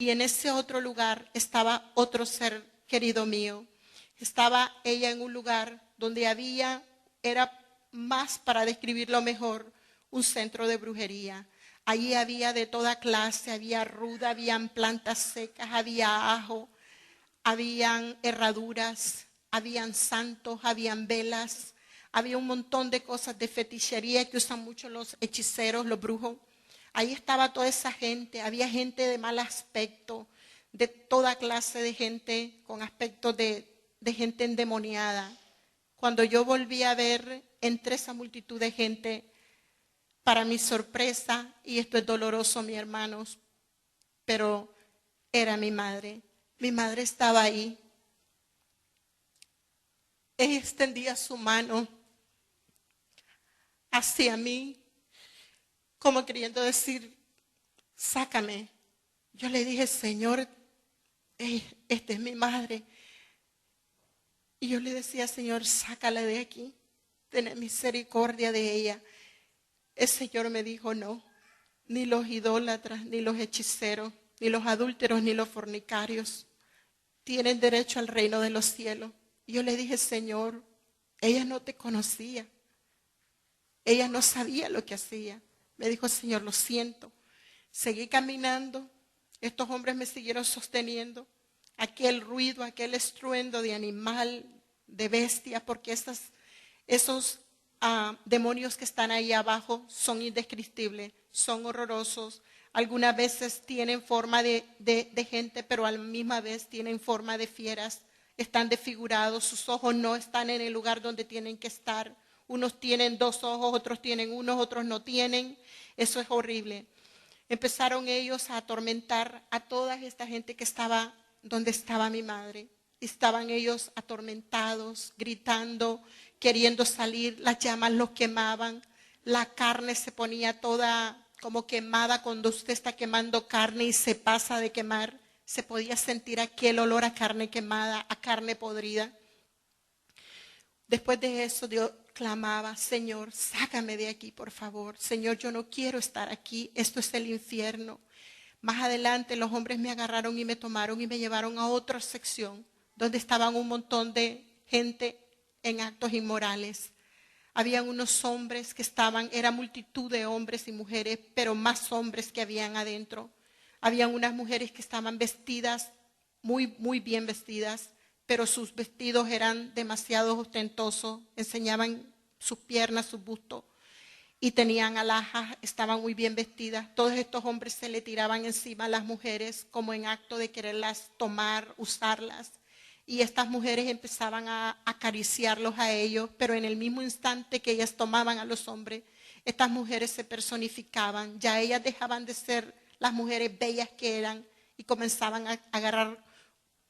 Y en ese otro lugar estaba otro ser querido mío. Estaba ella en un lugar donde era más para describirlo mejor, un centro de brujería. Allí había de toda clase, había ruda, habían plantas secas, había ajo, habían herraduras, habían santos, habían velas, había un montón de cosas de fetichería que usan mucho los hechiceros, los brujos. Ahí estaba toda esa gente, había gente de mal aspecto, de toda clase de gente con aspectos de gente endemoniada. Cuando yo volví a ver entre esa multitud de gente, para mi sorpresa, y esto es doloroso, mis hermanos, pero era mi madre. Mi madre estaba ahí. Ella extendía su mano hacia mí, como queriendo decir, sácame. Yo le dije, Señor, esta es mi madre. Y yo le decía, Señor, sácala de aquí. Ten misericordia de ella. El Señor me dijo, no, ni los idólatras, ni los hechiceros, ni los adúlteros, ni los fornicarios tienen derecho al reino de los cielos. Y yo le dije, Señor, ella no te conocía. Ella no sabía lo que hacía. Me dijo, Señor, lo siento. Seguí caminando. Estos hombres me siguieron sosteniendo. Aquel ruido, aquel estruendo de animal, de bestia, porque esos demonios que están ahí abajo son indescriptibles, son horrorosos. Algunas veces tienen forma de gente, pero a la misma vez tienen forma de fieras. Están desfigurados, sus ojos no están en el lugar donde tienen que estar. Unos tienen 2 ojos, otros tienen 1, otros no tienen. Eso es horrible. Empezaron ellos a atormentar a toda esta gente que estaba donde estaba mi madre. Estaban ellos atormentados, gritando, queriendo salir. Las llamas los quemaban. La carne se ponía toda como quemada. Cuando usted está quemando carne y se pasa de quemar, se podía sentir aquel olor a carne quemada, a carne podrida. Después de eso, Dios clamaba, Señor, sácame de aquí, por favor. Señor, yo no quiero estar aquí. Esto es el infierno. Más adelante los hombres me agarraron y me tomaron y me llevaron a otra sección donde estaban un montón de gente en actos inmorales. Habían unos hombres que era multitud de hombres y mujeres, pero más hombres que habían adentro. Habían unas mujeres que estaban vestidas, muy, muy bien vestidas, pero sus vestidos eran demasiado ostentosos, enseñaban sus piernas, sus bustos, y tenían alhajas, estaban muy bien vestidas. Todos estos hombres se le tiraban encima a las mujeres como en acto de quererlas tomar, usarlas. Y estas mujeres empezaban a acariciarlos a ellos, pero en el mismo instante que ellas tomaban a los hombres, estas mujeres se personificaban. Ya ellas dejaban de ser las mujeres bellas que eran y comenzaban a agarrar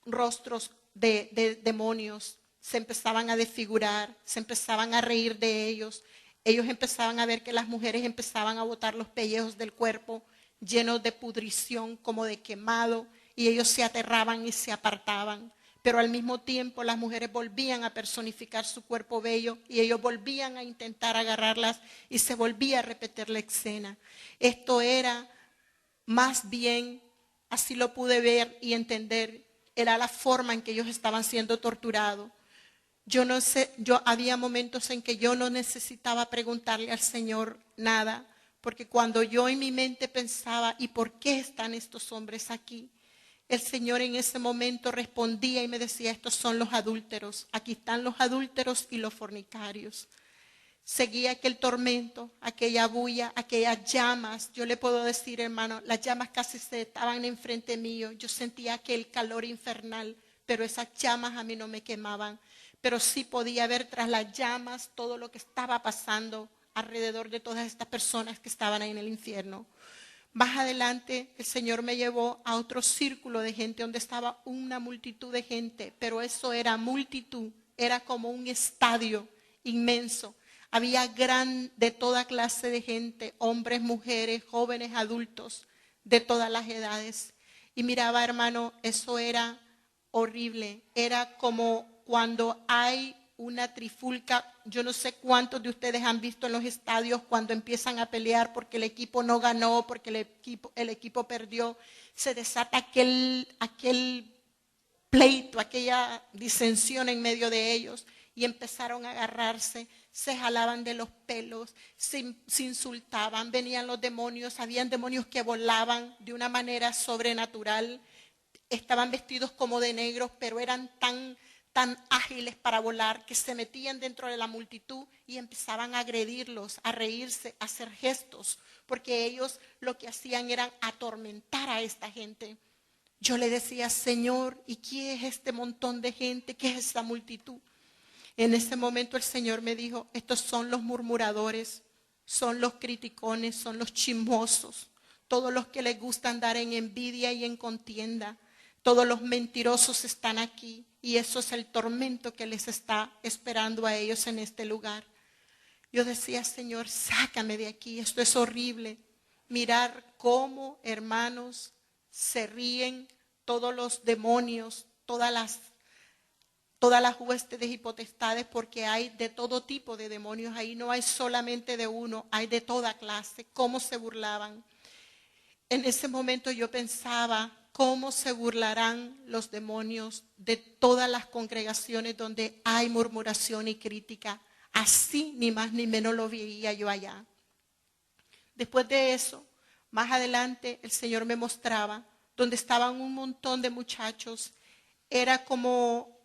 rostros de demonios. Se empezaban a desfigurar, se empezaban a reír de ellos. Ellos empezaban a ver que las mujeres empezaban a botar los pellejos del cuerpo llenos de pudrición, como de quemado, y ellos se aterraban y se apartaban. Pero al mismo tiempo las mujeres volvían a personificar su cuerpo bello y ellos volvían a intentar agarrarlas y se volvía a repetir la escena. Esto era más bien, así lo pude ver y entender, era la forma en que ellos estaban siendo torturados. Yo no sé, había momentos en que yo no necesitaba preguntarle al Señor nada, porque cuando yo en mi mente pensaba, ¿y por qué están estos hombres aquí? El Señor en ese momento respondía y me decía, estos son los adúlteros, aquí están los adúlteros y los fornicarios. Seguía aquel tormento, aquella bulla, aquellas llamas. Yo le puedo decir, hermano, las llamas casi se estaban enfrente mío. Yo sentía aquel calor infernal, pero esas llamas a mí no me quemaban. Pero sí podía ver tras las llamas todo lo que estaba pasando alrededor de todas estas personas que estaban ahí en el infierno. Más adelante el Señor me llevó a otro círculo de gente donde estaba una multitud de gente, pero eso era multitud, era como un estadio inmenso. Había de toda clase de gente, hombres, mujeres, jóvenes, adultos, de todas las edades. Y miraba, hermano, eso era horrible. Era como cuando hay una trifulca. Yo no sé cuántos de ustedes han visto en los estadios cuando empiezan a pelear porque el equipo no ganó, porque el equipo perdió. Se desata aquel pleito, aquella disensión en medio de ellos y empezaron a agarrarse, se jalaban de los pelos, se insultaban, venían los demonios, habían demonios que volaban de una manera sobrenatural, estaban vestidos como de negros, pero eran tan ágiles para volar que se metían dentro de la multitud y empezaban a agredirlos, a reírse, a hacer gestos, porque ellos lo que hacían era atormentar a esta gente. Yo le decía, Señor, ¿y qué es este montón de gente? ¿Qué es esta multitud? En ese momento el Señor me dijo, estos son los murmuradores, son los criticones, son los chismosos, todos los que les gusta andar en envidia y en contienda, todos los mentirosos están aquí y eso es el tormento que les está esperando a ellos en este lugar. Yo decía, Señor, sácame de aquí, esto es horrible. Mirar cómo, hermanos, se ríen todos los demonios, todas las huestes y potestades, porque hay de todo tipo de demonios ahí, no hay solamente de uno, hay de toda clase. Cómo se burlaban. En ese momento yo pensaba, ¿cómo se burlarán los demonios de todas las congregaciones donde hay murmuración y crítica? Así ni más ni menos lo veía yo allá. Después de eso, más adelante el Señor me mostraba donde estaban un montón de muchachos. Era como,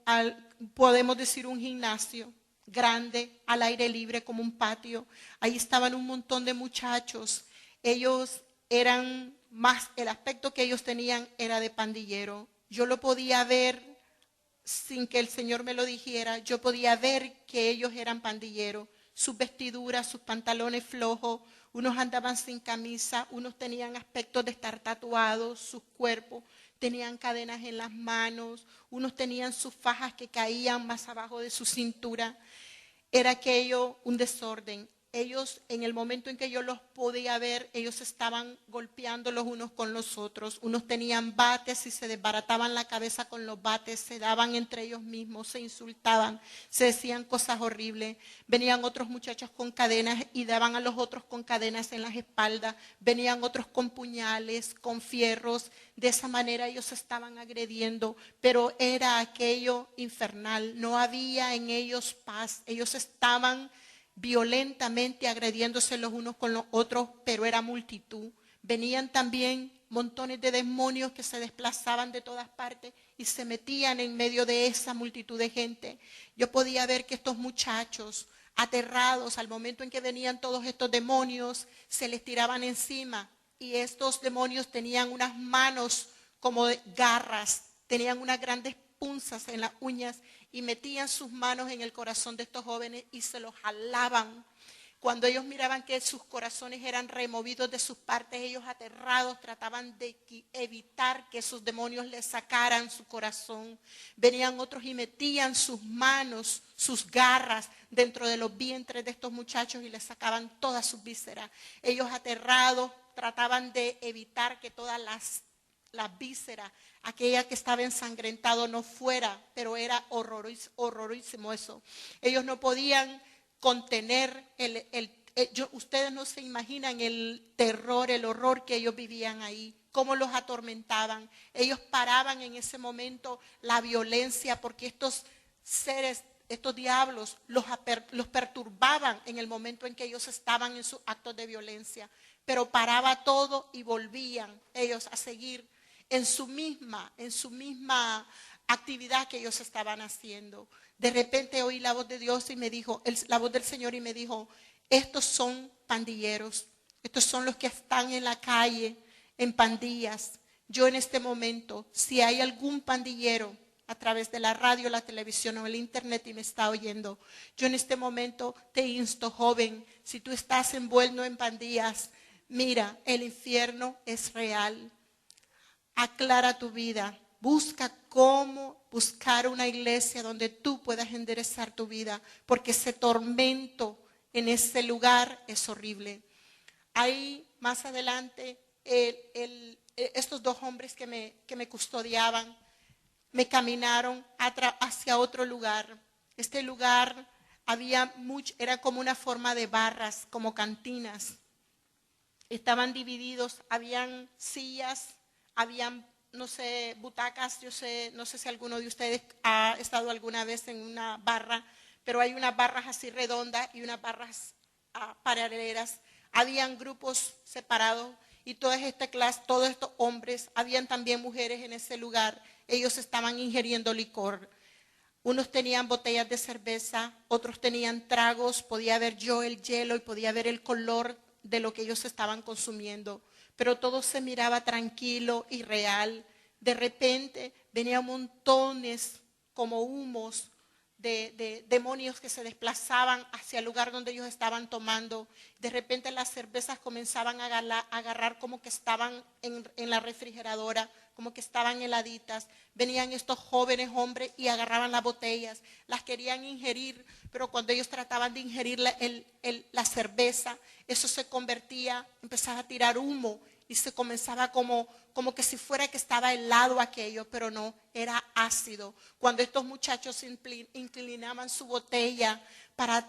podemos decir, un gimnasio grande, al aire libre, como un patio. Ahí estaban un montón de muchachos. Ellos eran más, el aspecto que ellos tenían era de pandillero. Yo lo podía ver sin que el Señor me lo dijera. Yo podía ver que ellos eran pandilleros. Sus vestiduras, sus pantalones flojos, unos andaban sin camisa, unos tenían aspectos de estar tatuados, sus cuerpos tenían cadenas en las manos, unos tenían sus fajas que caían más abajo de su cintura. Era aquello un desorden. Ellos, en el momento en que yo los podía ver, ellos estaban golpeando los unos con los otros. Unos tenían bates y se desbarataban la cabeza con los bates, se daban entre ellos mismos, se insultaban, se decían cosas horribles. Venían otros muchachos con cadenas y daban a los otros con cadenas en las espaldas. Venían otros con puñales, con fierros. De esa manera ellos estaban agrediendo, pero era aquello infernal. No había en ellos paz. Ellos estaban violentamente agrediéndose los unos con los otros, pero era multitud. Venían también montones de demonios que se desplazaban de todas partes y se metían en medio de esa multitud de gente. Yo podía ver que estos muchachos, aterrados al momento en que venían todos estos demonios, se les tiraban encima y estos demonios tenían unas manos como de garras, tenían unas grandes punzas en las uñas y metían sus manos en el corazón de estos jóvenes y se los jalaban. Cuando ellos miraban que sus corazones eran removidos de sus partes, ellos aterrados trataban de evitar que esos demonios les sacaran su corazón. Venían otros y metían sus manos, sus garras dentro de los vientres de estos muchachos y les sacaban todas sus vísceras. Ellos aterrados trataban de evitar que todas las vísceras, aquella que estaba ensangrentado no fuera, pero era horrorísimo eso. Ellos no podían contener ustedes no se imaginan el terror, el horror que ellos vivían ahí, cómo los atormentaban. Ellos paraban en ese momento la violencia porque estos seres, estos diablos los perturbaban en el momento en que ellos estaban en sus actos de violencia, pero paraba todo y volvían ellos a seguir en su misma actividad que ellos estaban haciendo. De repente oí la voz de Dios y me dijo, la voz del Señor y me dijo, estos son pandilleros, estos son los que están en la calle, en pandillas. Yo en este momento, si hay algún pandillero a través de la radio, la televisión o el internet y me está oyendo, yo en este momento te insto, joven, si tú estás envuelto en pandillas, mira, el infierno es real. Aclara tu vida. Busca cómo buscar una iglesia donde tú puedas enderezar tu vida, porque ese tormento en ese lugar es horrible. Ahí más adelante, estos dos hombres que me custodiaban, me caminaron hacia otro lugar. Este lugar era como una forma de barras, como cantinas. Estaban divididos, habían sillas, habían, no sé, butacas. No sé si alguno de ustedes ha estado alguna vez en una barra, pero hay unas barras así redondas y unas barras paralelas. Habían grupos separados y todos estos hombres, habían también mujeres en ese lugar. Ellos estaban ingiriendo licor. Unos tenían botellas de cerveza, otros tenían tragos, podía ver yo el hielo y podía ver el color de lo que ellos estaban consumiendo, pero todo se miraba tranquilo y real. De repente venían montones como humos de demonios que se desplazaban hacia el lugar donde ellos estaban tomando. De repente las cervezas comenzaban a agarrar como que estaban en la refrigeradora, como que estaban heladitas. Venían estos jóvenes hombres y agarraban las botellas, las querían ingerir, pero cuando ellos trataban de ingerir la cerveza, eso se convertía, empezaba a tirar humo y se comenzaba como que si fuera que estaba helado aquello, pero no, era ácido. Cuando estos muchachos inclinaban su botella para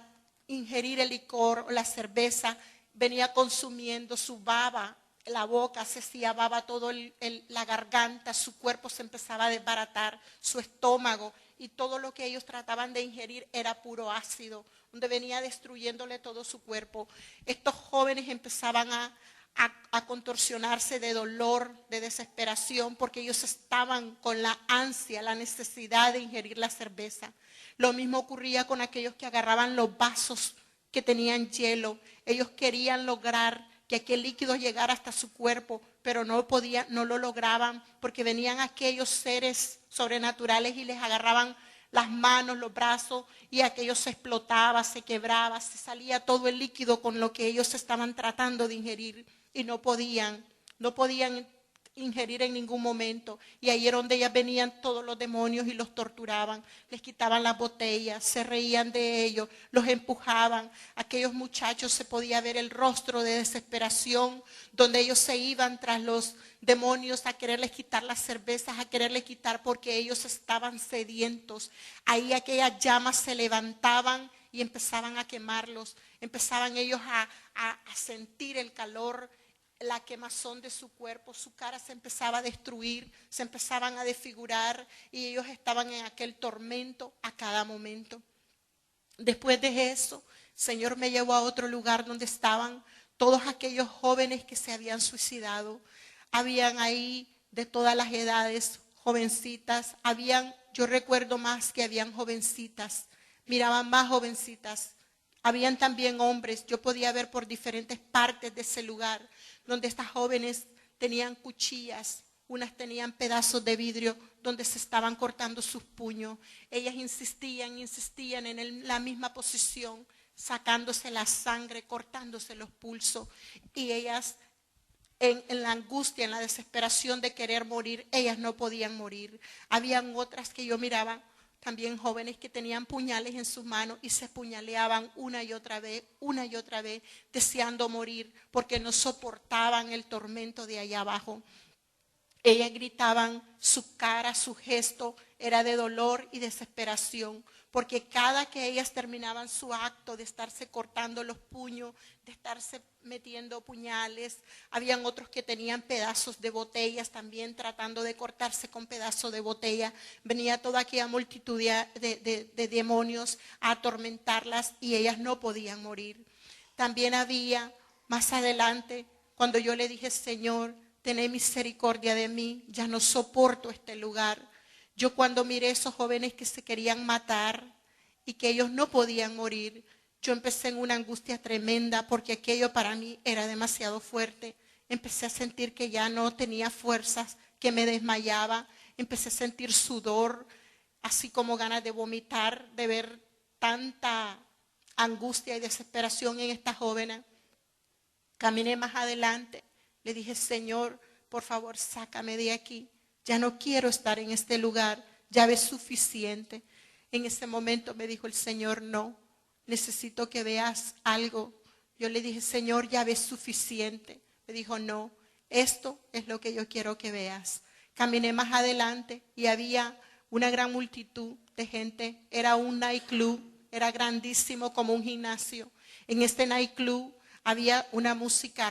ingerir el licor o la cerveza, venía consumiendo su baba, la boca se hacía baba, todo la garganta, su cuerpo se empezaba a desbaratar, su estómago, y todo lo que ellos trataban de ingerir era puro ácido, donde venía destruyéndole todo su cuerpo. Estos jóvenes empezaban a contorsionarse de dolor, de desesperación, porque ellos estaban con la ansia, la necesidad de ingerir la cerveza. Lo mismo ocurría con aquellos que agarraban los vasos que tenían hielo. Ellos querían lograr que aquel líquido llegara hasta su cuerpo, pero no lo lograban, porque venían aquellos seres sobrenaturales y les agarraban las manos, los brazos, y aquello se explotaba, se quebraba, se salía todo el líquido con lo que ellos estaban tratando de ingerir y no podían ingerir en ningún momento. Y ahí era donde ya venían todos los demonios y los torturaban, les quitaban las botellas, se reían de ellos, los empujaban. Aquellos muchachos se podía ver el rostro de desesperación, donde ellos se iban tras los demonios a quererles quitar las cervezas, a quererles quitar, porque ellos estaban sedientos. Ahí aquellas llamas se levantaban y empezaban a quemarlos, empezaban ellos a sentir el calor, la quemazón de su cuerpo, su cara se empezaba a destruir, se empezaban a desfigurar, y ellos estaban en aquel tormento a cada momento. Después de eso, el Señor me llevó a otro lugar donde estaban todos aquellos jóvenes que se habían suicidado. Habían ahí de todas las edades, jovencitas, yo recuerdo más que habían jovencitas, miraban más jovencitas. Habían también hombres, yo podía ver por diferentes partes de ese lugar, donde estas jóvenes tenían cuchillas, unas tenían pedazos de vidrio donde se estaban cortando sus puños. Ellas insistían en la misma posición, sacándose la sangre, cortándose los pulsos, y ellas en la angustia, en la desesperación de querer morir, ellas no podían morir. Habían otras que yo miraba, también jóvenes que tenían puñales en sus manos y se puñaleaban una y otra vez, deseando morir, porque no soportaban el tormento de allá abajo. Ellas gritaban, su cara, su gesto era de dolor y desesperación, porque cada que ellas terminaban su acto de estarse cortando los puños, de estarse metiendo puñales, habían otros que tenían pedazos de botellas también tratando de cortarse con pedazos de botella. Venía toda aquella multitud de demonios a atormentarlas y ellas no podían morir. También había más adelante, cuando yo le dije, Señor, tené misericordia de mí, ya no soporto este lugar. Yo cuando miré esos jóvenes que se querían matar y que ellos no podían morir, yo empecé en una angustia tremenda, porque aquello para mí era demasiado fuerte. Empecé a sentir que ya no tenía fuerzas, que me desmayaba. Empecé a sentir sudor, así como ganas de vomitar, de ver tanta angustia y desesperación en esta joven. Caminé más adelante. Le dije, Señor, por favor, sácame de aquí. Ya no quiero estar en este lugar. Ya ves suficiente. En ese momento me dijo el Señor, no, necesito que veas algo. Yo le dije, Señor, ya ves suficiente. Me dijo, no, esto es lo que yo quiero que veas. Caminé más adelante y había una gran multitud de gente. Era un nightclub, era grandísimo como un gimnasio. En este nightclub había una música